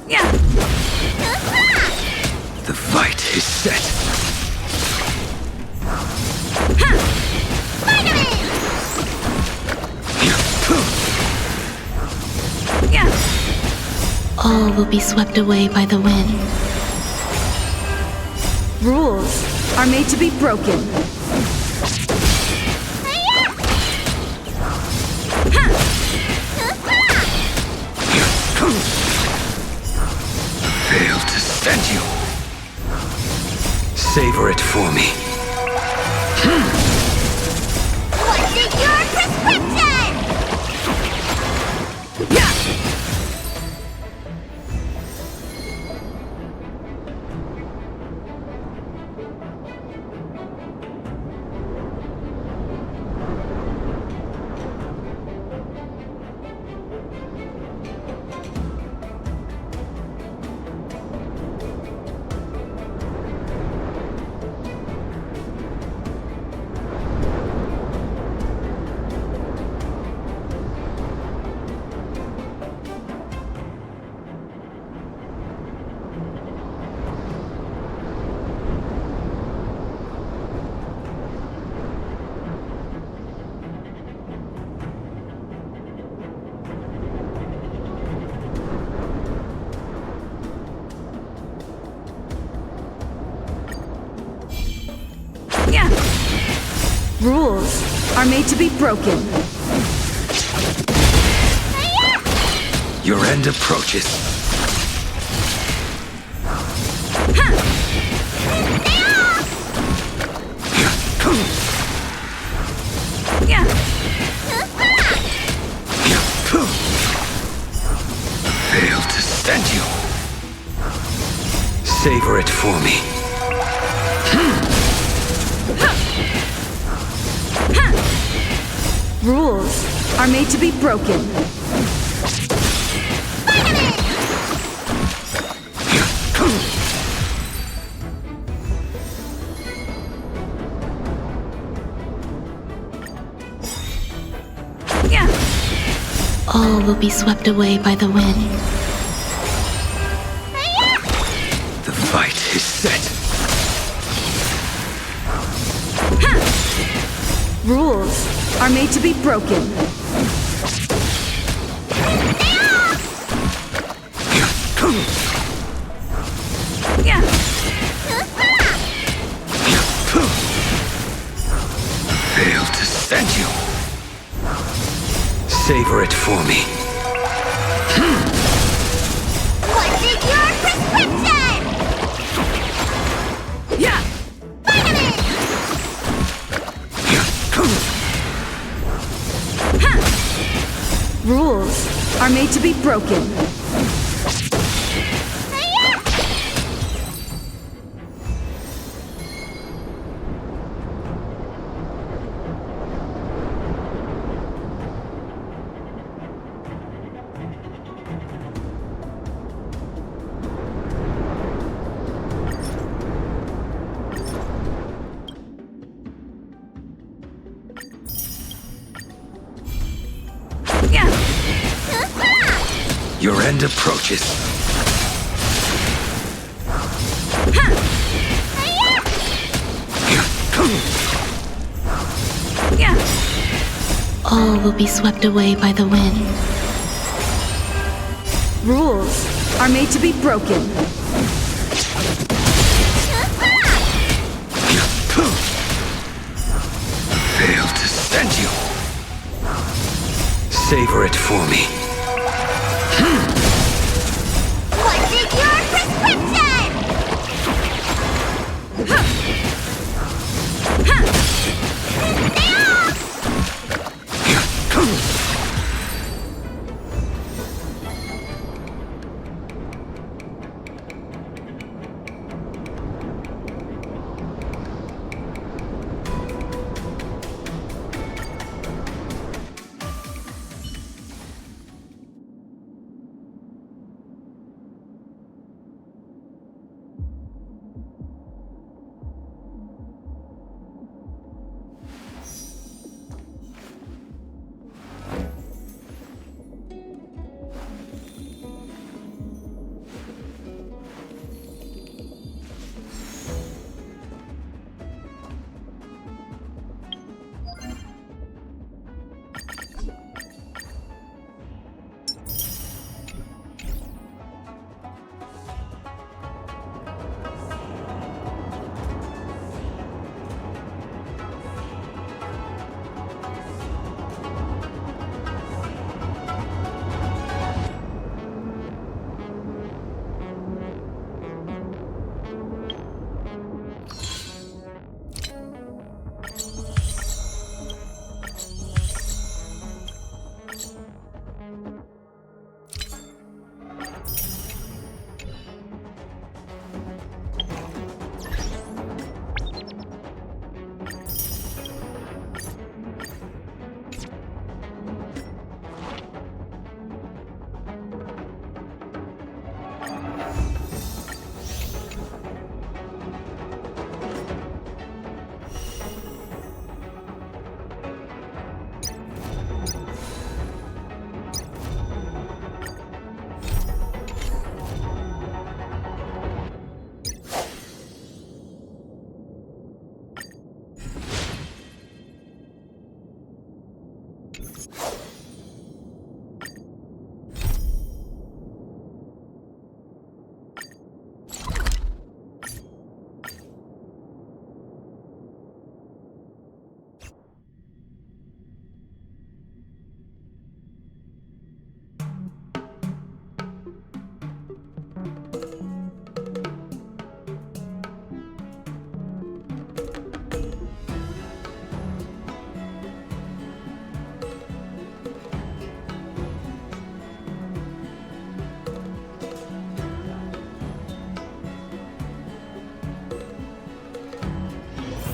Yeah. The fight is set. Yeah. All will be swept away by the wind. Rules are made to be broken. Fail to stand you. Savor it for me. What's in your prescription? Yeah. Yeah. Rules are made to be broken. Your end approaches. Yeah. Fail to stand you. Savor it for me. Rules are made to be broken. Yeah. All will be swept away by the wind. The fight is set. Rules are made to be broken. Yeah. Fail to stand you. Savor it for me. What's in your prescription? Yeah. Rules are made to be broken. Yeah. Your end approaches. Yeah. All will be swept away by the wind. Rules are made to be broken. Fail to stand you. Savor it for me. What's in your prescription?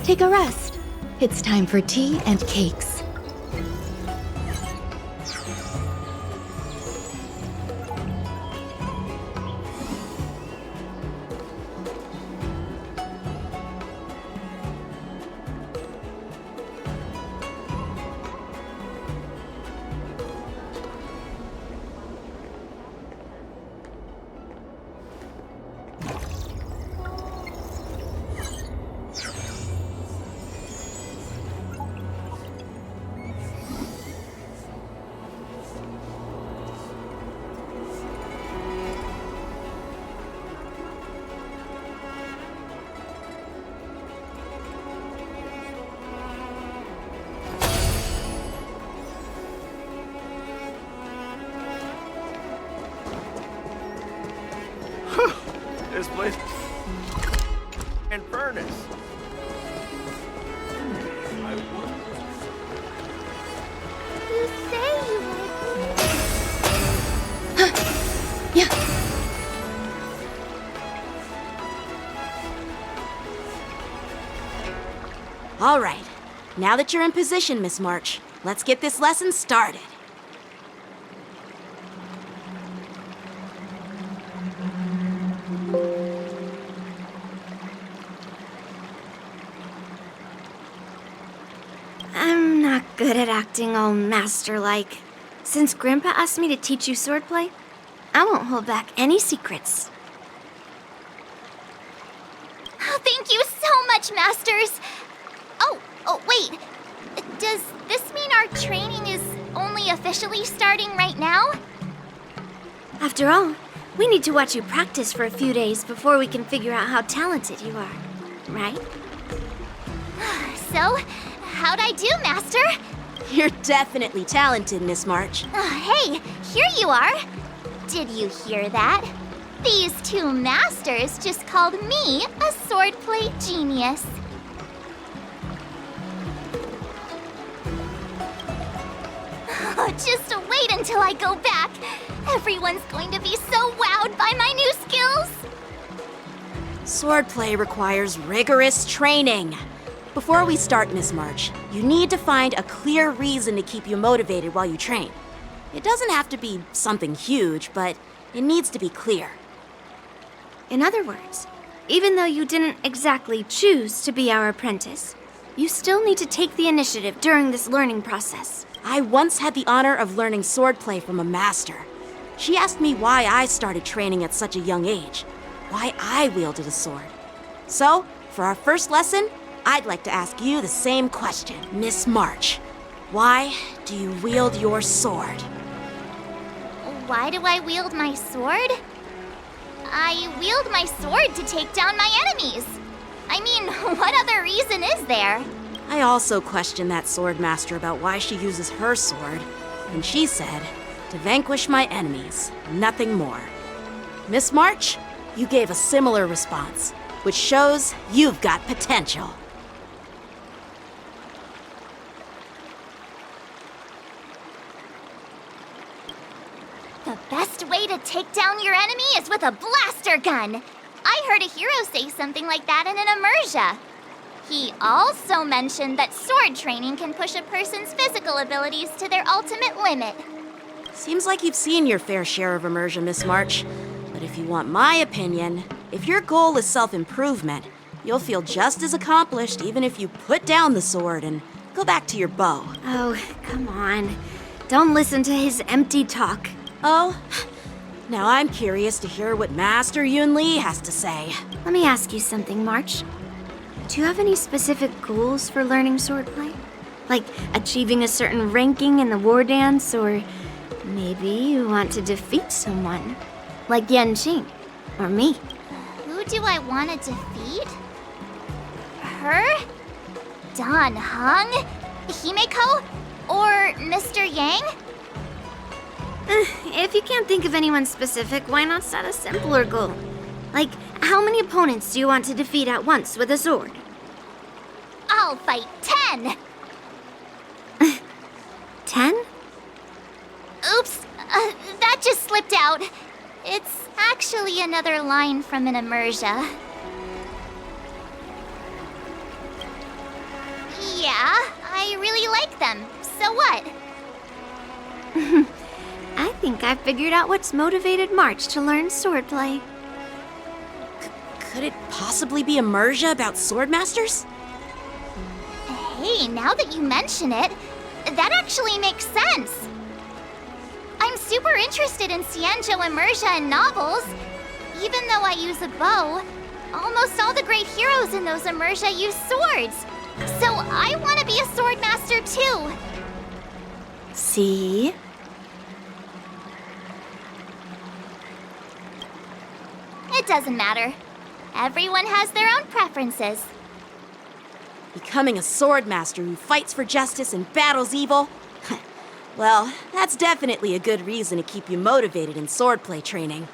Take a rest. It's time for tea and cakes. This place and furnace. You say you like me. Yeah. All right. Now that you're in position, Miss March, let's get this lesson started. I'm not good at acting all master-like. Since Grandpa asked me to teach you swordplay, I won't hold back any secrets. Oh, thank you so much, Masters. Oh, wait. Does this mean our training is only officially starting right now? After all, we need to watch you practice for a few days before we can figure out how talented you are, right? So, how'd I do, Master? You're definitely talented, Miss March. Hey, here you are. Did you hear that? These two masters just called me a swordplay genius. Oh, just wait until I go back. Everyone's going to be so wowed by my new skills. Swordplay requires rigorous training. Before we start, Miss March, you need to find a clear reason to keep you motivated while you train. It doesn't have to be something huge, but it needs to be clear. In other words, even though you didn't exactly choose to be our apprentice, you still need to take the initiative during this learning process. I once had the honor of learning swordplay from a master. She asked me why I started training at such a young age, why I wielded a sword. So, for our first lesson, I'd like to ask you the same question, Miss March. Why do you wield your sword? Why do I wield my sword? I wield my sword to take down my enemies. I mean, what other reason is there? I also questioned that sword master about why she uses her sword, and she said, to vanquish my enemies, nothing more. Miss March, you gave a similar response, which shows you've got potential. The best way to take down your enemy is with a blaster gun. I heard a hero say something like that in an immersia. He also mentioned that sword training can push a person's physical abilities to their ultimate limit. Seems like you've seen your fair share of immersion, Miss March. But if you want my opinion, if your goal is self-improvement, you'll feel just as accomplished even if you put down the sword and go back to your bow. Oh, come on. Don't listen to his empty talk. Oh, now I'm curious to hear what Master Yun Li has to say. Let me ask you something, March. Do you have any specific goals for learning swordplay? Like achieving a certain ranking in the war dance, or maybe you want to defeat someone? Like Yan Qing, or me. Who do I want to defeat? Her? Dan Heng? Himeko? Or Mr. Yang? If you can't think of anyone specific, why not set a simpler goal? Like, how many opponents do you want to defeat at once with a sword? I'll fight 10! 10? Oops, that just slipped out. It's actually another line from an immersia. Yeah, I really like them. So what? I think I figured out what's motivated March to learn swordplay. Could it possibly be a Merja about swordmasters? Hey, now that you mention it, that actually makes sense. I'm super interested in Xianzhou Immersia and novels. Even though I use a bow, almost all the great heroes in those Immersia use swords. So I want to be a swordmaster too. See? It doesn't matter. Everyone has their own preferences. Becoming a swordmaster who fights for justice and battles evil? Well, that's definitely a good reason to keep you motivated in swordplay training.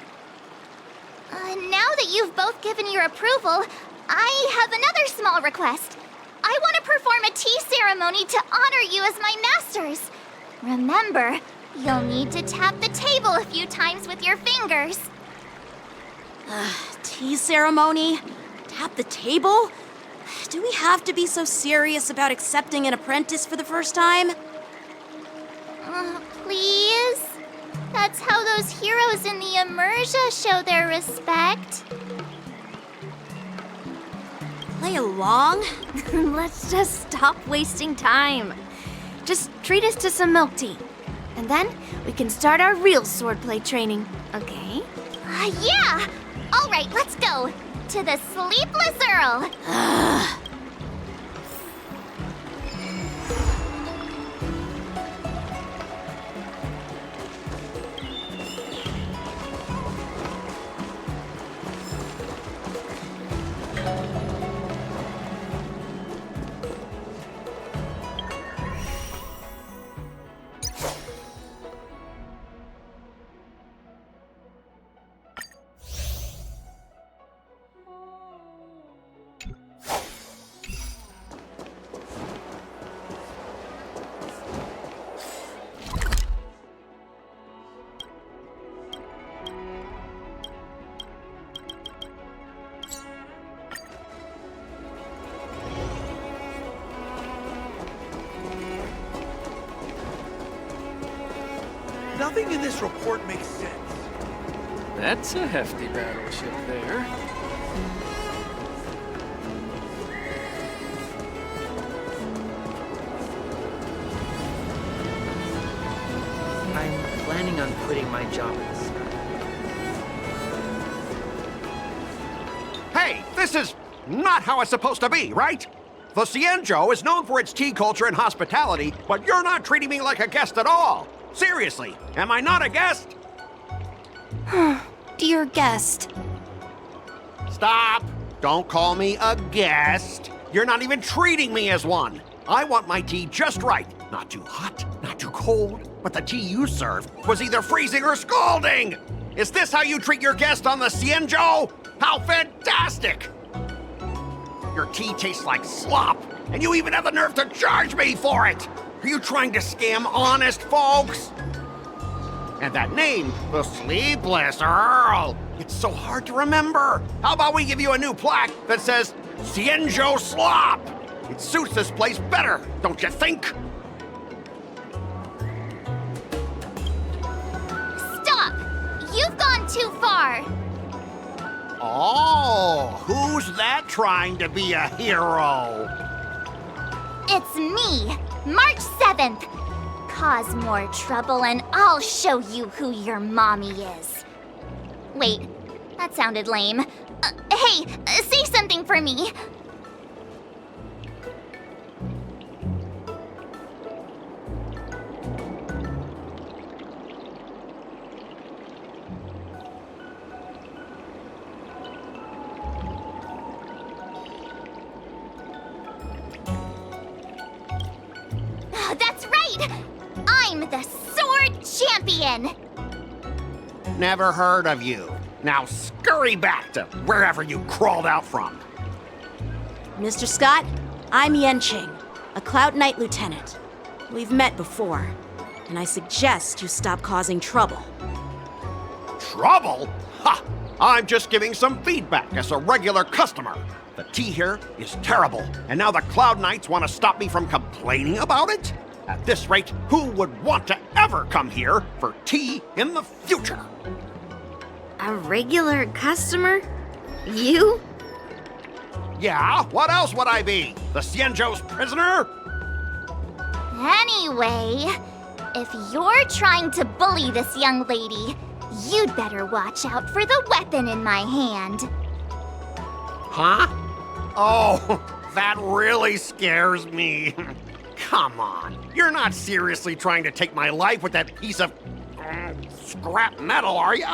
Now that you've both given your approval, I have another small request. I want to perform a tea ceremony to honor you as my masters. Remember, you'll need to tap the table a few times with your fingers. Tea ceremony? Tap the table? Do we have to be so serious about accepting an apprentice for the first time? Please? That's how those heroes in the Immersia show their respect. Play along? Let's just stop wasting time. Just treat us to some milk tea. And then we can start our real swordplay training, okay? Yeah! All right, let's go. To the Sleepless Earl. Nothing in this report makes sense. That's a hefty battleship there. I'm planning on quitting my job in the sky. Hey, this is not how it's supposed to be, right? The Xianzhou is known for its tea culture and hospitality, but you're not treating me like a guest at all. Seriously, am I not a guest? Dear guest. Stop! Don't call me a guest. You're not even treating me as one. I want my tea just right. Not too hot, not too cold, but the tea you served was either freezing or scalding. Is this how you treat your guest on the Xianzhou? How fantastic! Your tea tastes like slop, and you even have the nerve to charge me for it! Are you trying to scam honest folks? And that name, the Sleepless Earl, it's so hard to remember. How about we give you a new plaque that says Xianzhou Slop? It suits this place better, don't you think? Stop! You've gone too far. Oh, who's that trying to be a hero? It's me, March 7th. Cause more trouble and I'll show you who your mommy is. Wait, that sounded lame. Hey, say something for me. That's right! I'm the Sword Champion! Never heard of you. Now scurry back to wherever you crawled out from. Mr. Scott, I'm Yenching, a Cloud Knight Lieutenant. We've met before, and I suggest you stop causing trouble. Trouble? Ha! I'm just giving some feedback as a regular customer. The tea here is terrible, and now the Cloud Knights want to stop me from complaining about it? At this rate, who would want to ever come here for tea in the future? A regular customer? You? Yeah, what else would I be? The Xianzhou's prisoner? Anyway, if you're trying to bully this young lady, you'd better watch out for the weapon in my hand. Huh? Oh, that really scares me. Come on, you're not seriously trying to take my life with that piece of scrap metal, are you?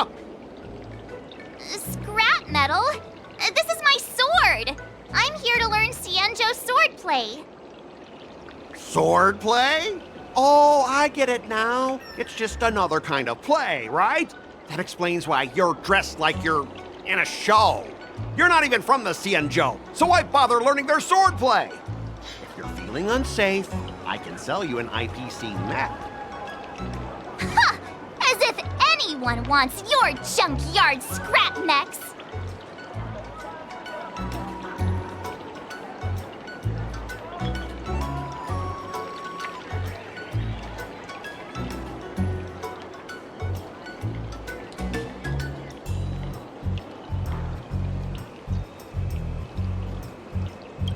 Scrap metal? This is my sword! I'm here to learn Xianzhou swordplay. Swordplay? Oh, I get it now. It's just another kind of play, right? That explains why you're dressed like you're in a show. You're not even from the Xianzhou, so why bother learning their swordplay? If you're feeling unsafe, I can sell you an IPC mech. Ha! As if anyone wants your junkyard scrap mechs!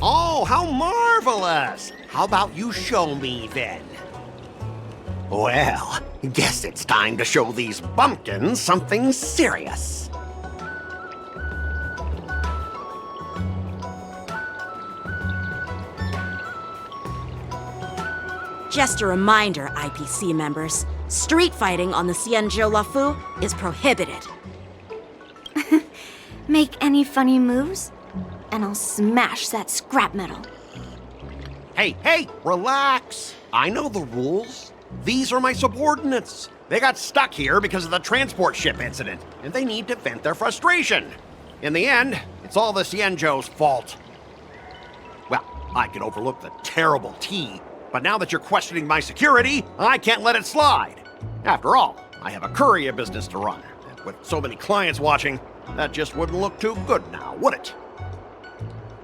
Oh, how marvelous! How about you show me then? Well, guess it's time to show these bumpkins something serious. Just a reminder, IPC members, street fighting on the Xianzhou Lafu is prohibited. Make any funny moves, and I'll smash that scrap metal. Hey, relax. I know the rules. These are my subordinates. They got stuck here because of the transport ship incident, and they need to vent their frustration. In the end, it's all the Xianzhou's fault. Well, I can overlook the terrible tea, but now that you're questioning my security, I can't let it slide. After all, I have a courier business to run, and with so many clients watching, that just wouldn't look too good now, would it?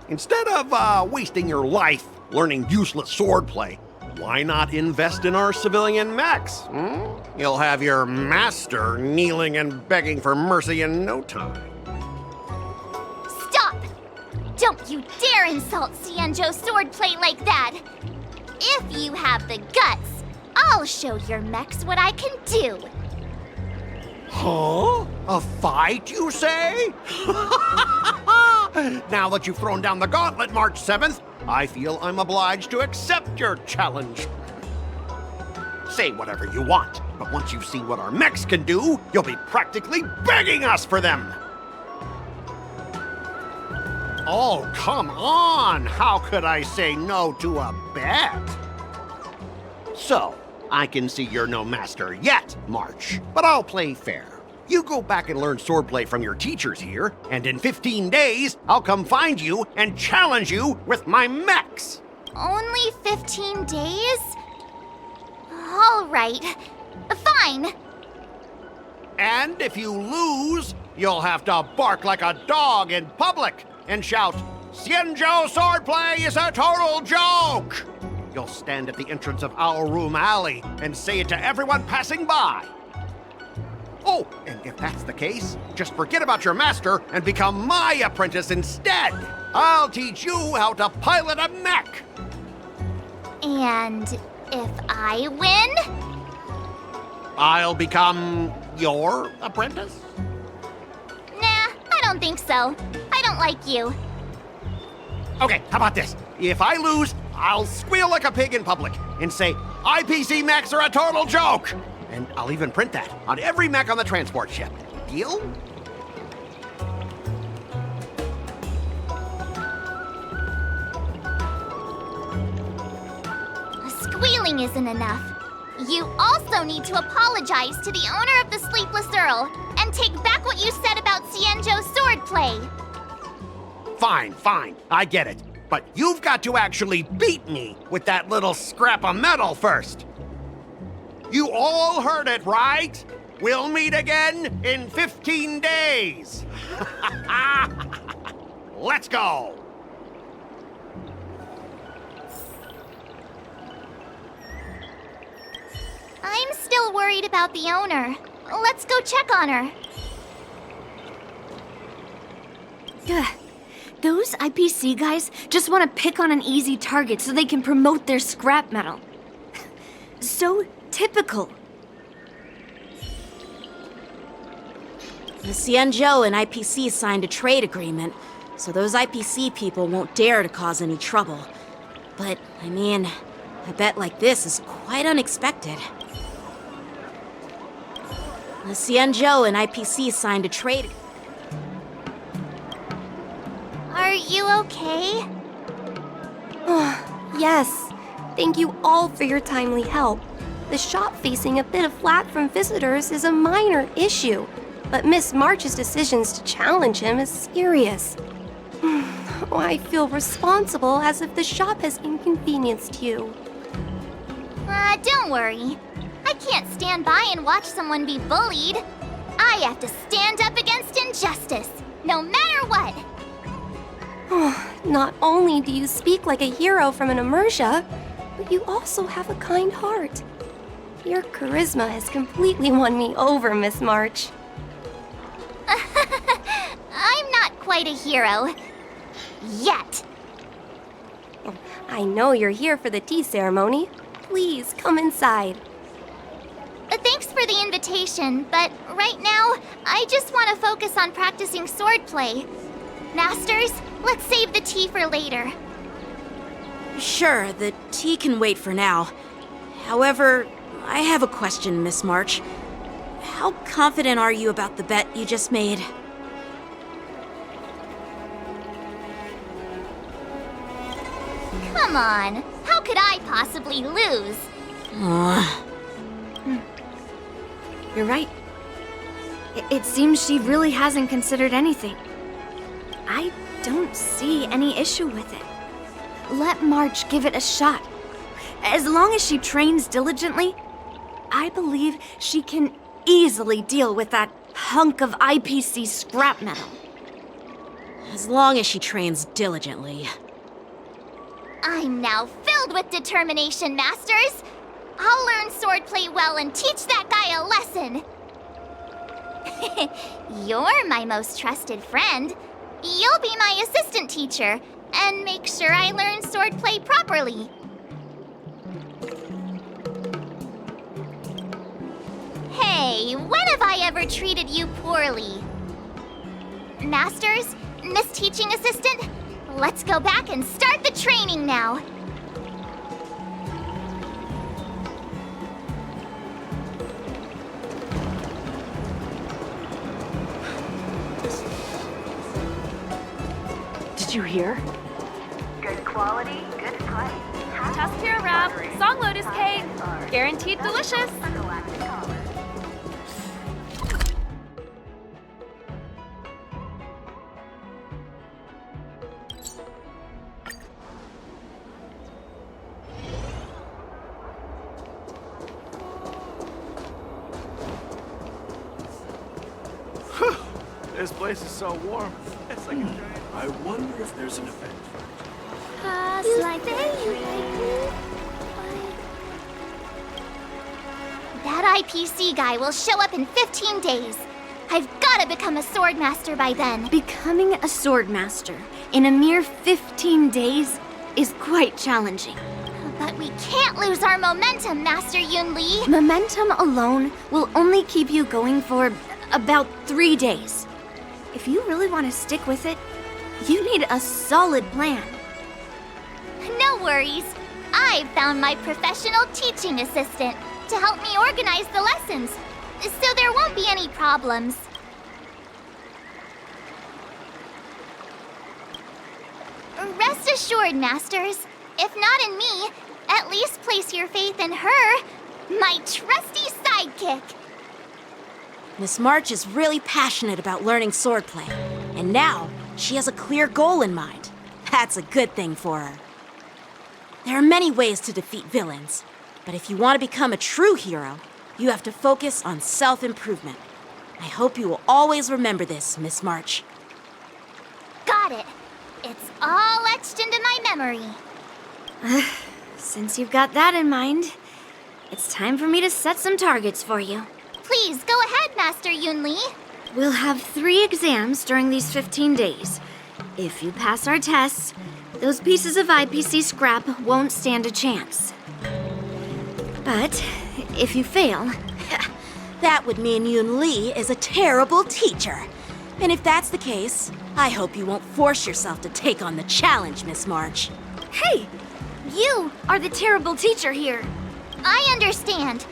Instead of wasting your life learning useless swordplay, why not invest in our civilian mechs? You'll have your master kneeling and begging for mercy in no time. Stop! Don't you dare insult Xianzhou swordplay like that! If you have the guts, I'll show your mechs what I can do. Huh? A fight, you say? Now that you've thrown down the gauntlet, March 7th, I feel I'm obliged to accept your challenge. Say whatever you want, but once you've seen what our mechs can do, you'll be practically begging us for them. Oh, come on! How could I say no to a bet? So, I can see you're no master yet, March, but I'll play fair. You go back and learn swordplay from your teachers here, and in 15 days, I'll come find you and challenge you with my mechs. Only 15 days? All right. Fine. And if you lose, you'll have to bark like a dog in public and shout, "Xianzhou swordplay is a total joke!" You'll stand at the entrance of our room alley and say it to everyone passing by. Oh, and if that's the case, just forget about your master and become my apprentice instead. I'll teach you how to pilot a mech. And if I win? I'll become your apprentice? Nah, I don't think so. I don't like you. Okay, how about this? If I lose, I'll squeal like a pig in public and say, IPC mechs are a total joke! And I'll even print that on every mech on the transport ship. Deal? Squealing isn't enough. You also need to apologize to the owner of the Sleepless Earl and take back what you said about Xianzhou swordplay. Fine, I get it. But you've got to actually beat me with that little scrap of metal first. You all heard it, right? We'll meet again in 15 days. Let's go. I'm still worried about the owner. Let's go check on her. Ugh. Those IPC guys just want to pick on an easy target so they can promote their scrap metal. So typical. Miss Xianzhou and IPC signed a trade agreement, so those IPC people won't dare to cause any trouble. But, I mean, a bet like this is quite unexpected. Miss Xianzhou and IPC signed a trade... Are you okay? Yes. Thank you all for your timely help. The shop facing a bit of flack from visitors is a minor issue, but Miss March's decisions to challenge him is serious. I feel responsible as if the shop has inconvenienced you. Don't worry. I can't stand by and watch someone be bullied. I have to stand up against injustice, no matter what. Not only do you speak like a hero from an immersia, but you also have a kind heart. Your charisma has completely won me over, Miss March. I'm not quite a hero. Yet. I know you're here for the tea ceremony. Please come inside. Thanks for the invitation, but right now, I just want to focus on practicing swordplay. Masters, let's save the tea for later. Sure, the tea can wait for now. However, I have a question, Miss March. How confident are you about the bet you just made? Come on, how could I possibly lose? You're right. It seems she really hasn't considered anything. I don't see any issue with it. Let March give it a shot. As long as she trains diligently, I believe she can easily deal with that hunk of IPC scrap metal. As long as she trains diligently. I'm now filled with determination, Masters. I'll learn swordplay well and teach that guy a lesson. You're my most trusted friend. You'll be my assistant teacher and make sure I learn swordplay properly. Hey, when have I ever treated you poorly? Masters, Miss Teaching Assistant, let's go back and start the training now. Did you hear? Good quality, good price. Tusk Pure Wrap, Song Lotus Cake, guaranteed delicious. This place is so warm. It's like a giant. I wonder if there's an event. That IPC guy will show up in 15 days. I've got to become a swordmaster by then. Becoming a swordmaster in a mere 15 days is quite challenging. But we can't lose our momentum, Master Yunli. Momentum alone will only keep you going for about 3 days. If you really want to stick with it, you need a solid plan. No worries. I've found my professional teaching assistant to help me organize the lessons, so there won't be any problems. Rest assured, Masters. If not in me, at least place your faith in her, my trusty sidekick. Miss March is really passionate about learning swordplay, and now she has a clear goal in mind. That's a good thing for her. There are many ways to defeat villains, but if you want to become a true hero, you have to focus on self-improvement. I hope you will always remember this, Miss March. Got it. It's all etched into my memory. Since you've got that in mind, it's time for me to set some targets for you. Please, go ahead, Master Yunli. We'll have 3 exams during these 15 days. If you pass our tests, those pieces of IPC scrap won't stand a chance. But if you fail, that would mean Yun Li is a terrible teacher. And if that's the case, I hope you won't force yourself to take on the challenge, Miss March. hey, you are the terrible teacher here. I understand.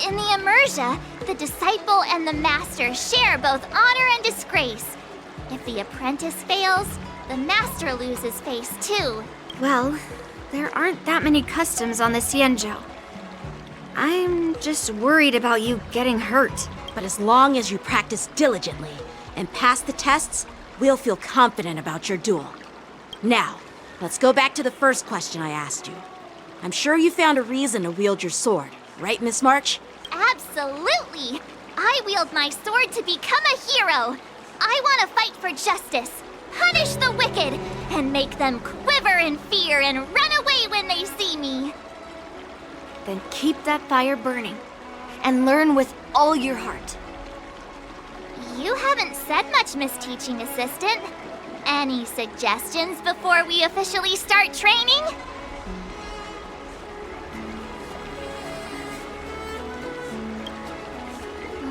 In the Emersia, the disciple and the master share both honor and disgrace. If the apprentice fails, the master loses face too. Well, there aren't that many customs on the Xianzhou. I'm just worried about you getting hurt. But as long as you practice diligently and pass the tests, we'll feel confident about your duel. Now, let's go back to the first question I asked you. I'm sure you found a reason to wield your sword, right, Miss March? Absolutely! I wield my sword to become a hero. I want to fight for justice, punish the wicked, and make them quiver in fear and run away when they see me. Then keep that fire burning and learn with all your heart. You haven't said much, Miss Teaching Assistant. Any suggestions before we officially start training?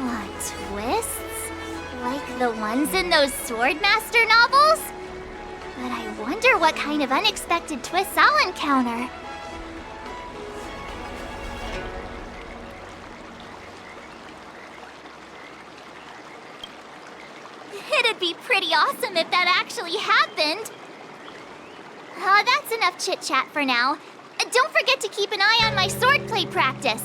What, twists? Like the ones in those Swordmaster novels? But I wonder what kind of unexpected twists I'll encounter. It'd be pretty awesome if that actually happened. That's enough chit-chat for now. Don't forget to keep an eye on my swordplay practice.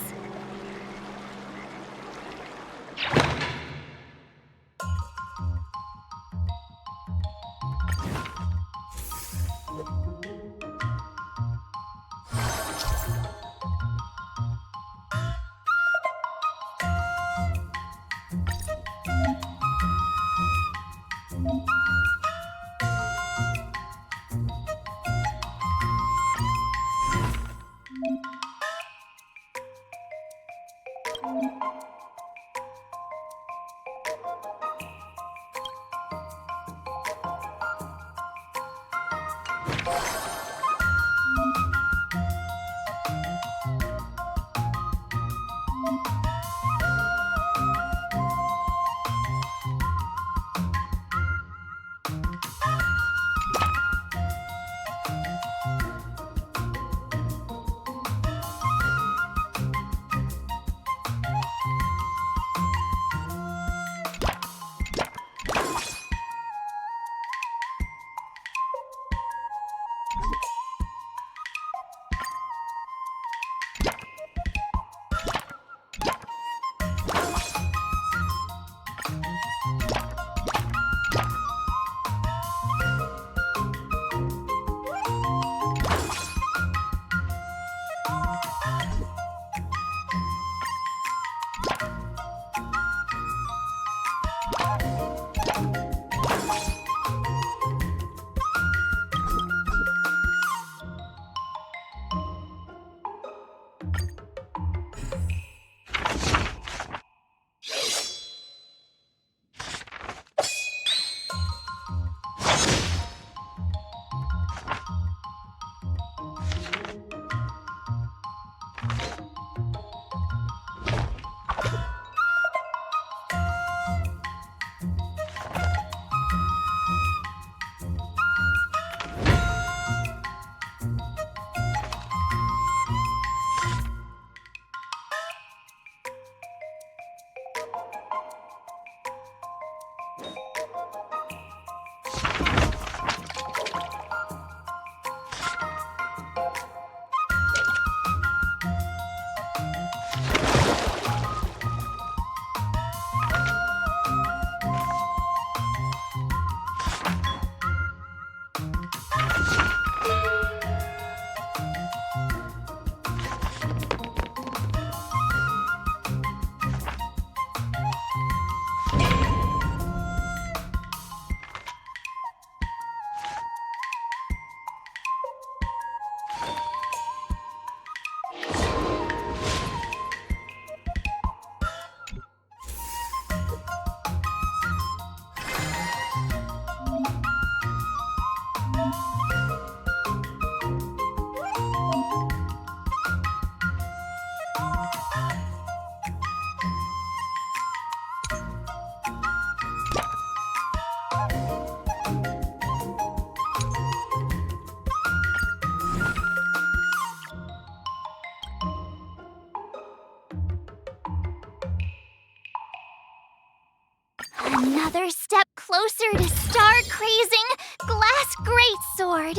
step closer to star-crazing glass greatsword.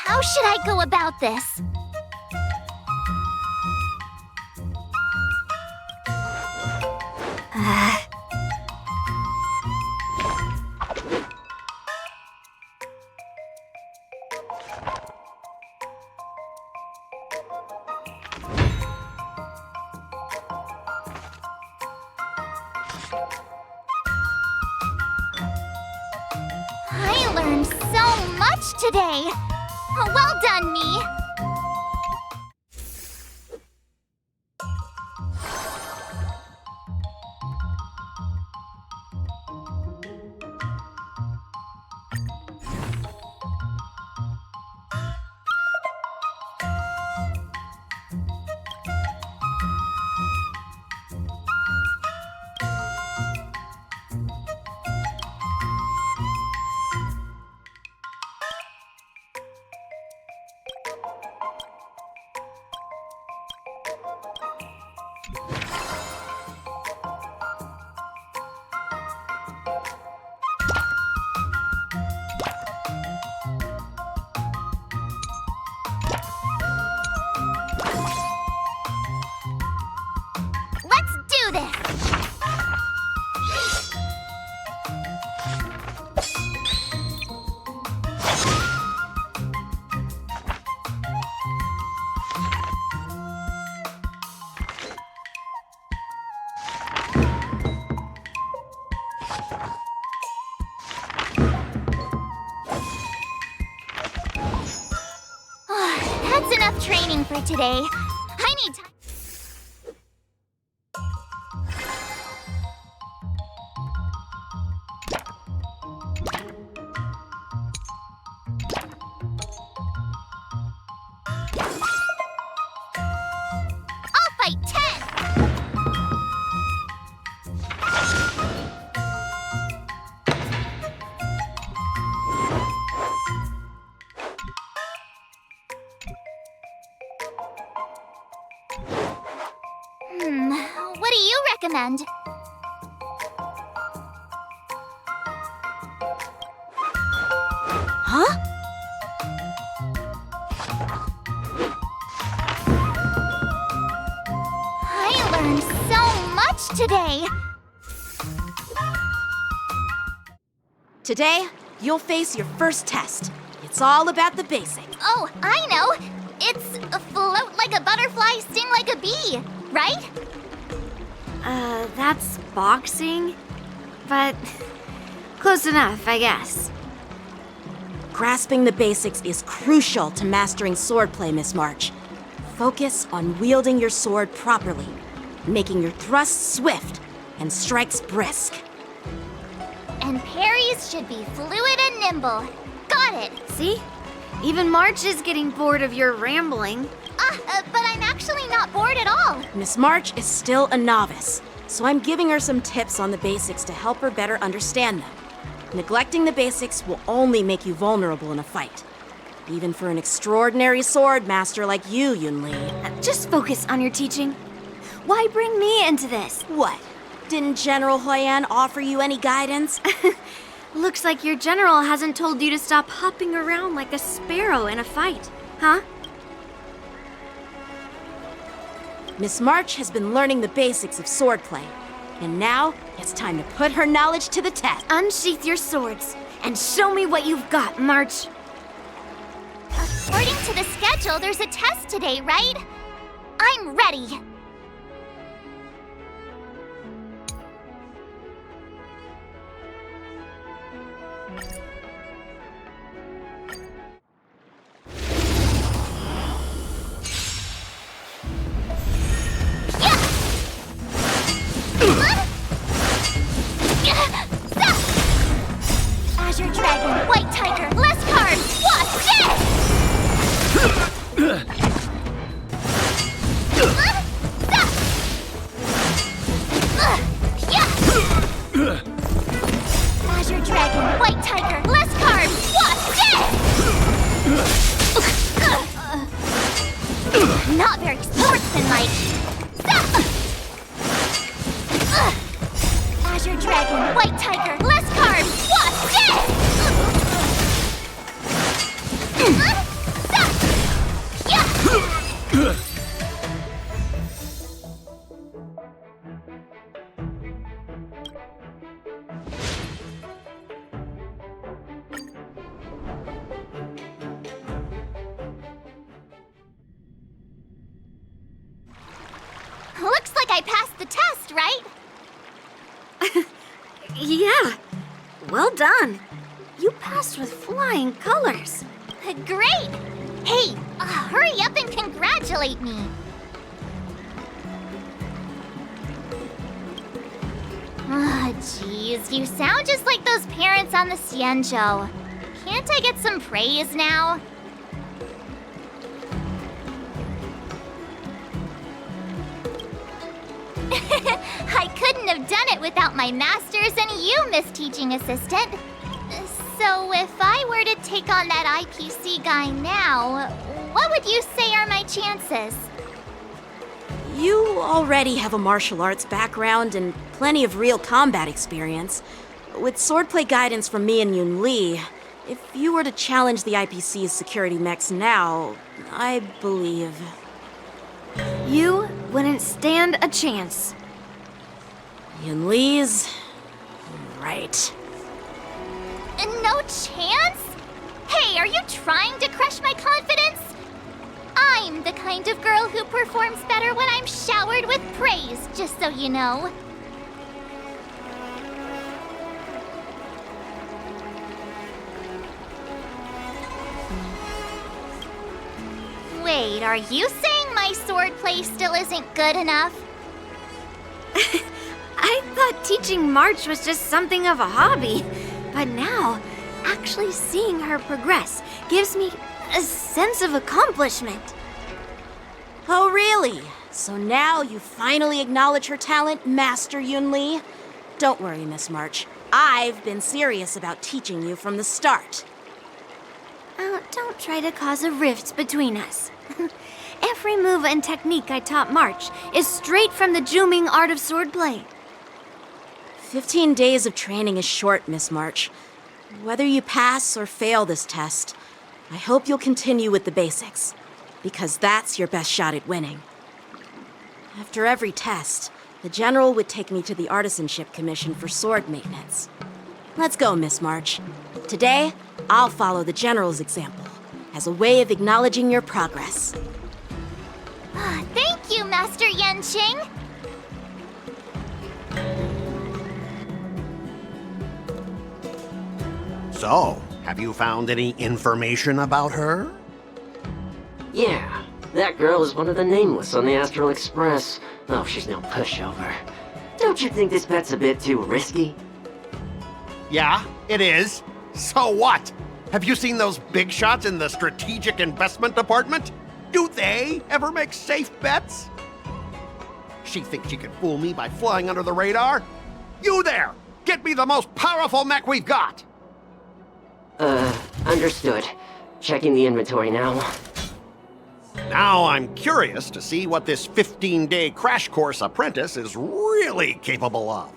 How should I go about this? I learned so much today! Well done, me! Let's do this! That's enough training for today. I need time. I'll fight 10! What do you recommend? Huh? I learned so much today! Today, you'll face your first test. It's all about the basics. Oh, I know! It's float like a butterfly, sting like a bee, right? That's boxing? But close enough, I guess. Grasping the basics is crucial to mastering swordplay, Miss March. Focus on wielding your sword properly, making your thrusts swift and strikes brisk. And parries should be fluid and nimble. Got it. See? Even March is getting bored of your rambling. But I'm actually not bored at all. Miss March is still a novice, so I'm giving her some tips on the basics to help her better understand them. Neglecting the basics will only make you vulnerable in a fight. Even for an extraordinary sword master like you, Yunli. Just focus on your teaching. Why bring me into this? What? Didn't General Huyan offer you any guidance? Looks like your general hasn't told you to stop hopping around like a sparrow in a fight, huh? Miss March has been learning the basics of swordplay, and now it's time to put her knowledge to the test. Unsheath your swords and show me what you've got, March. According to the schedule, there's a test today, right? I'm ready. Azure Dragon, White Tiger, less carbs, watch Azure Dragon, White Tiger, less carbs, watch Not very sportsmanlike. Azure Dragon, White Tiger, less carbs, watch Looks like I passed the test, right? Yeah. Well done. You passed with flying colors. Great! Hey, hurry up and congratulate me. Jeez, you sound just like those parents on the Xianzhou. Can't I get some praise now? I couldn't have done it without my masters and you, Miss Teaching Assistant. So if I were to take on that IPC guy now, what would you say are my chances? You already have a martial arts background and plenty of real combat experience. With swordplay guidance from me and Yunli, if you were to challenge the IPC's security mechs now, I believe... You wouldn't stand a chance. Yunli's... right. No chance? Hey, are you trying to crush my confidence? I'm the kind of girl who performs better when I'm showered with praise, just so you know. Wait, are you saying my swordplay still isn't good enough? I thought teaching March was just something of a hobby, but now, actually seeing her progress gives me a sense of accomplishment. Oh, really? So now you finally acknowledge her talent, Master Yunli? Don't worry, Miss March. I've been serious about teaching you from the start. Don't try to cause a rift between us. Every move and technique I taught March is straight from the Juming art of swordplay. 15 days of training is short, Miss March. Whether you pass or fail this test, I hope you'll continue with the basics, because that's your best shot at winning. After every test, the General would take me to the Artisanship Commission for sword maintenance. Let's go, Miss March. Today, I'll follow the General's example as a way of acknowledging your progress. Thank you, Master Yanqing. So, Have you found any information about her? Yeah, that girl is one of the nameless on the Astral Express. Oh, she's no pushover. Don't you think this bet's a bit too risky? Yeah, it is. So what? Have you seen those big shots in the strategic investment department? Do they ever make safe bets? She thinks she can fool me by flying under the radar? You there! Get me the most powerful mech we've got! Understood. Checking the inventory now. Now I'm curious to see what this 15-day crash course apprentice is really capable of.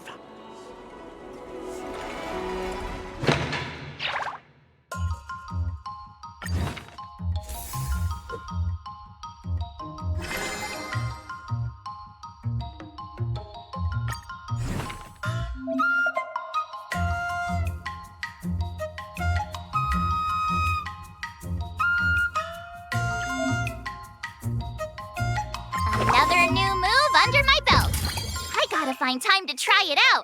Another new move under my belt. I gotta find time to try it out.